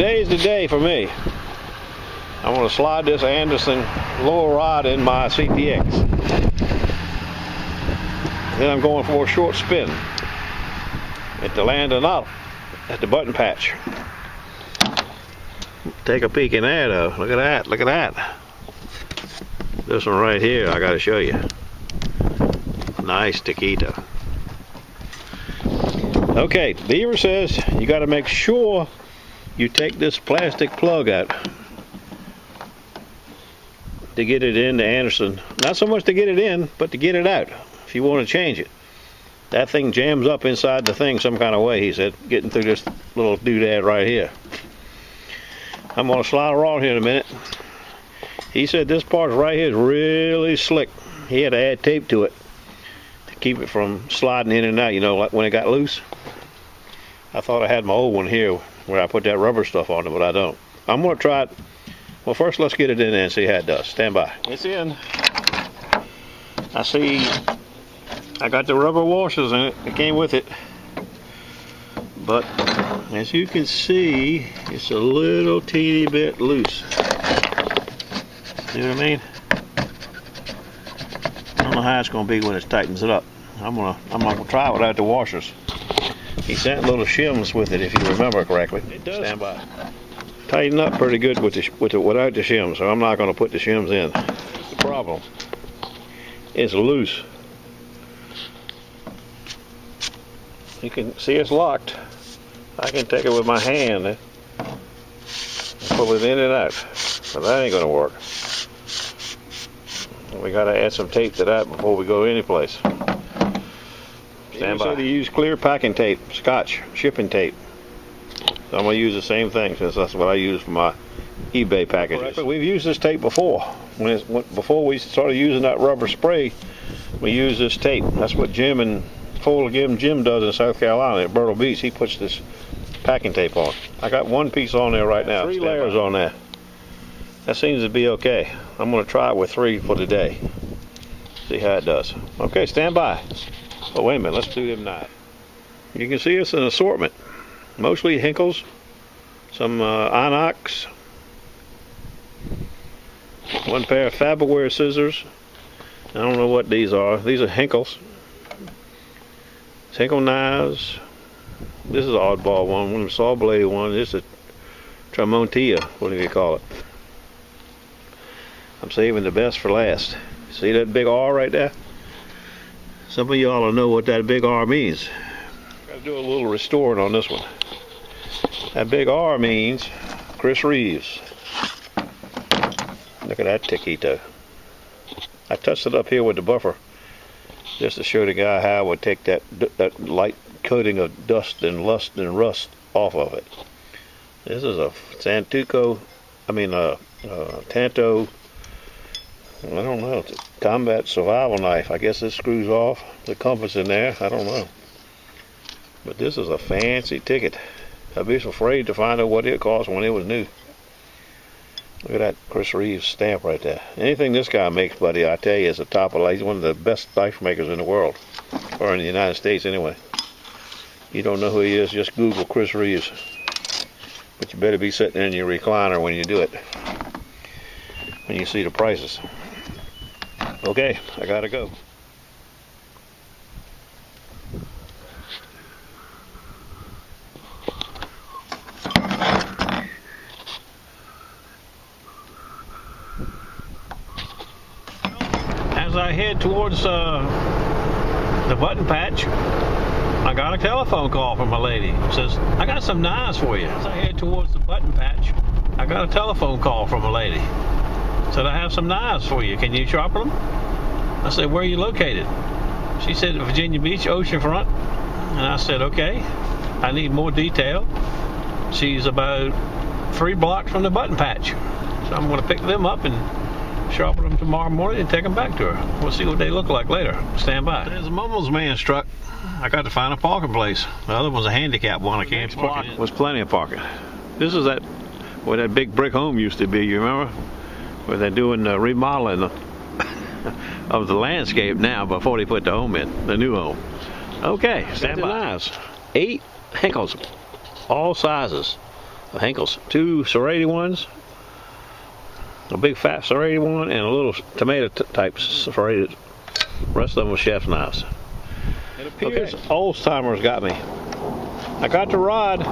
today's the day for me. I'm going to slide this Anderson lower rod in my CTX. Then I'm going for a short spin at the land of knot at the button patch. Take a peek in there though. Look at that, look at that. This one right here I gotta show you. Nice taquito. Okay, Beaver says you gotta make sure you take this plastic plug out to get it in the Anderson. Not so much to get it in, but to get it out if you want to change it. That thing jams up inside the thing some kind of way, he said, getting through this little doodad right here. I'm going to slide around here in a minute. He said this part right here is really slick. He had to add tape to it to keep it from sliding in and out, you know, like when it got loose. I thought I had my old one here where I put that rubber stuff on it, but I don't. I'm going to try it. Well, first let's get it in there and see how it does. Stand by. It's in. I see I got the rubber washers in it. It came with it. But as you can see, it's a little teeny bit loose. See what I mean? I don't know how it's going to be when it tightens it up. I'm gonna try it without the washers. He sent little shims with it, if you remember correctly. It does. Stand by. Tighten up pretty good with without the shims, so I'm not going to put the shims in. The problem is loose. You can see it's locked. I can take it with my hand and pull it in and out, but that ain't going to work. We got to add some tape to that before we go any place. Stand by. To use clear packing tape, Scotch shipping tape. So I'm going to use the same thing since that's what I use for my eBay packages. But we've used this tape before. Before we started using that rubber spray, we used this tape. That's what Jim does in South Carolina at Myrtle Beach. He puts this packing tape on. I got one piece on there right now. 3 layers on there. That seems to be okay. I'm going to try it with 3 for today. See how it does. Okay, stand by. Oh, wait a minute. Let's do them now. You can see it's an assortment. Mostly Hinkles, some Inox, one pair of Faberware scissors. I don't know what these are. These are Hinkles. Hinkle knives. This is an oddball one of the saw blade one. This is a Tramontia, whatever you call it. I'm saving the best for last. See that big R right there? Some of y'all will know what that big R means. Got to do a little restoring on this one. That big R means Chris Reeves. Look at that taquito. I touched it up here with the buffer just to show the guy how I would take that light coating of dust and lust and rust off of it. This is a Tanto, I don't know, it's a combat survival knife. I guess this screws off. The compass in there, I don't know. But this is a fancy ticket. I'd be afraid to find out what it cost when it was new. Look at that Chris Reeves stamp right there. Anything this guy makes, buddy, I tell you, is a top of life. He's one of the best knife makers in the world, or in the United States anyway. You don't know who he is, just Google Chris Reeves. But you better be sitting in your recliner when you do it, when you see the prices. Okay, I gotta go. As I head towards the button patch, I got a telephone call from a lady. It says, I got some knives for you. As I head towards the button patch, I got a telephone call from a lady. Said, I have some knives for you. Can you sharpen them? I said, where are you located? She said, Virginia Beach, oceanfront. And I said, okay. I need more detail. She's about 3 blocks from the button patch. So I'm going to pick them up and sharpen them tomorrow morning and take them back to her. We'll see what they look like later. Stand by. There's a Mumbles man's truck. I got to find a parking place. The other one's a handicap one. I can't park it. Was plenty of parking. This is that where that big brick home used to be. You remember? Where they're doing remodeling of the landscape now before they put the home in, the new home. Okay, stand by. Knives. 8 Hinkles, all sizes. Henkels. 2 serrated ones. A big fat serrated one and a little tomato type serrated. The rest of them were chef's knives. It appears old-timers got me. I got the rod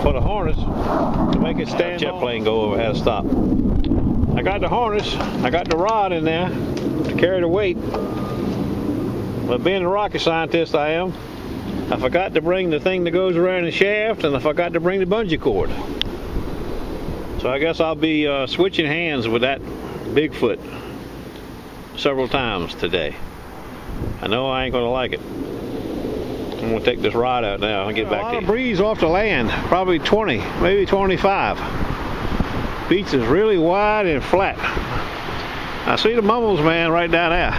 for the harness to make it stand. Jet plane go over, had to stop. I got the harness, I got the rod in there to carry the weight. But being the rocket scientist I am, I forgot to bring the thing that goes around the shaft, and I forgot to bring the bungee cord. So I guess I'll be switching hands with that Bigfoot several times today. I know I ain't gonna like it. I'm gonna take this rod out now and get back to you. A lot of breeze off the land, probably 20, maybe 25. Beach is really wide and flat. I see the mumbles, man, right down there.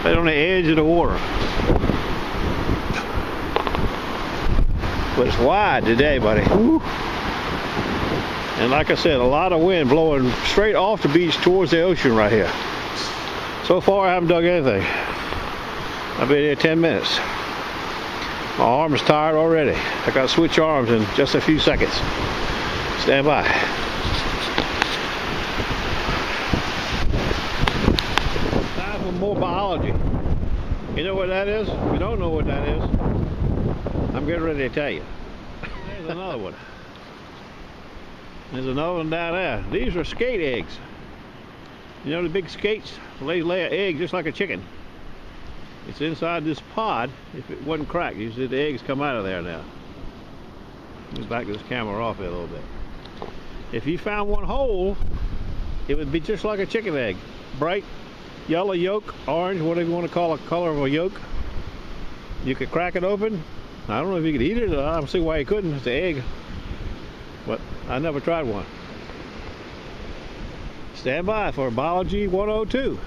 Right on the edge of the water. But it's wide today, buddy. Woo. And like I said, a lot of wind blowing straight off the beach towards the ocean right here. So far, I haven't dug anything. I've been here 10 minutes. My arm is tired already. I got to switch arms in just a few seconds. Stand by. Time for more biology. You know what that is? If you don't know what that is, I'm getting ready to tell you. There's another one. There's another one down there. These are skate eggs. You know the big skates? They lay an egg just like a chicken. It's inside this pod. If it wasn't cracked, you see the eggs come out of there now. Let me back this camera off it a little bit. If you found one whole, it would be just like a chicken egg. Bright yellow yolk, orange, whatever you want to call a color of a yolk. You could crack it open. I don't know if you could eat it. I don't see why you couldn't. It's an egg. But I never tried one. Stand by for Biology 102.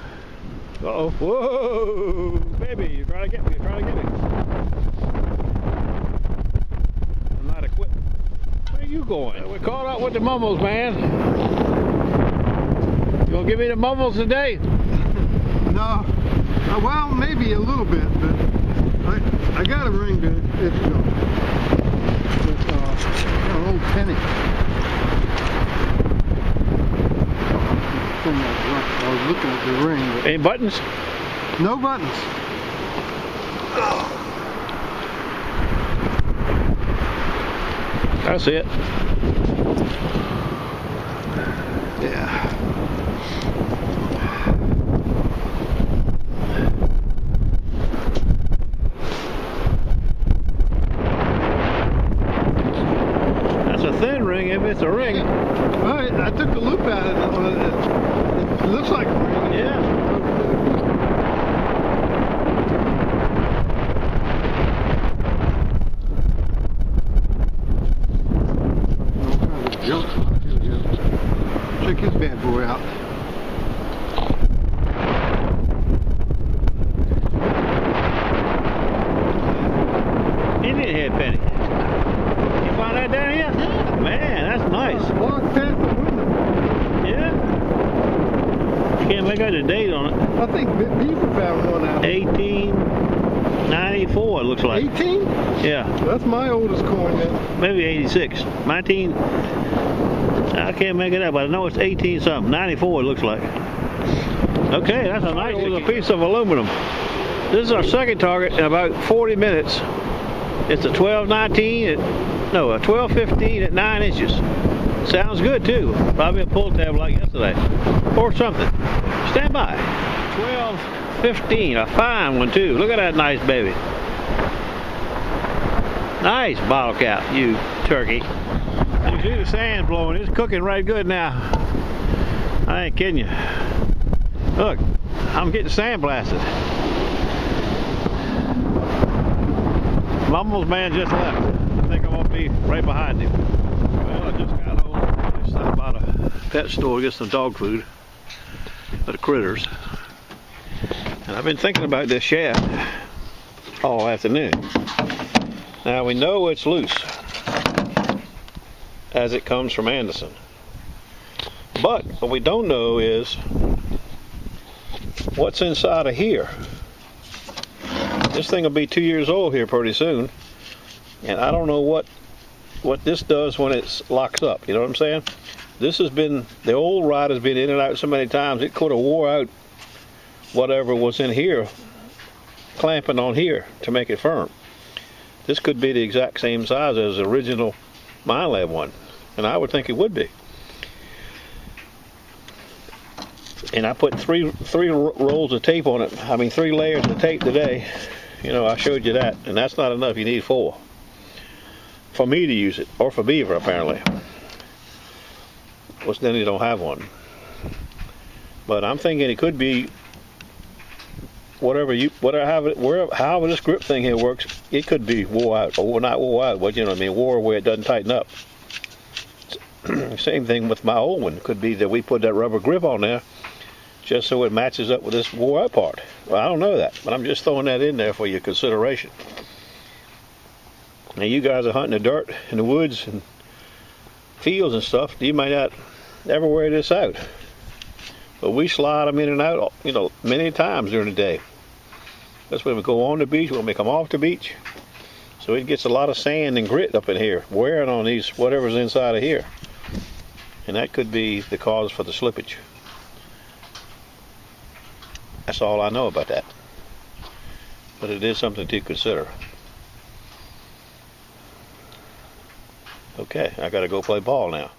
Uh-oh. Whoa! Baby, you're trying to get me. You're trying to get me. I'm not equipped. Where are you going? We're caught up with the mumbles, man. You gonna give me the mumbles today? No. Well, maybe a little bit, but I got a ring to it's an old penny. I was looking at the ring. Any buttons? No buttons. That's it. Yeah. That's a thin ring if it's a ring. Well, I took the loop out of it. It looks like a ring. Yeah. Check his bad boy out. Indian head penny. You find that down here? Yeah. Man, that's nice. Walk past the window. Yeah. Can't make out the date on it. I think Beaver found one out. 1894 it looks like. 18? Yeah. That's my oldest coin then. Maybe 86. 19. I can't make it up, but I know it's 18 something. 94 it looks like. Okay, that's a nice little piece of aluminum. This is our second target in about 40 minutes. It's a 1219 a 1215 at 9 inches. Sounds good too. Probably a pull tab like yesterday. Or something. Stand by. 1215, a fine one too. Look at that nice baby. Nice bottle cap, you turkey. You see the sand blowing. It's cooking right good now. I ain't kidding you. Look, I'm getting sandblasted. Mumbles man just left. I think I'm gonna be right behind him. Well, I just got home. I stopped by the pet store to get some dog food for the critters. And I've been thinking about this shaft all afternoon. Now we know it's loose as it comes from Anderson. But what we don't know is what's inside of here. This thing will be 2 years old here pretty soon, and I don't know what what this does when it locks up. You know what I'm saying? This has been, the old rod has been in and out so many times, it could have wore out whatever was in here, clamping on here to make it firm. This could be the exact same size as the original Minelab one, and I would think it would be. And I put three rolls of tape on it. I mean, 3 layers of tape today. You know, I showed you that, and that's not enough. You need 4 for me to use it, or for Beaver apparently. Which then you don't have one. But I'm thinking it could be however this grip thing here works. It could be wore out, or not wore out, but you know what I mean, wore where it doesn't tighten up. Same thing with my old one. Could be that we put that rubber grip on there just so it matches up with this wore out part. Well, I don't know that, but I'm just throwing that in there for your consideration. Now you guys are hunting the dirt in the woods and fields and stuff. You might not ever wear this out, but we slide them in and out, you know, many times during the day. That's when we go on the beach, when we come off the beach. So it gets a lot of sand and grit up in here, wearing on these, whatever's inside of here. And that could be the cause for the slippage. That's all I know about that. But it is something to consider. Okay, I gotta go play ball now.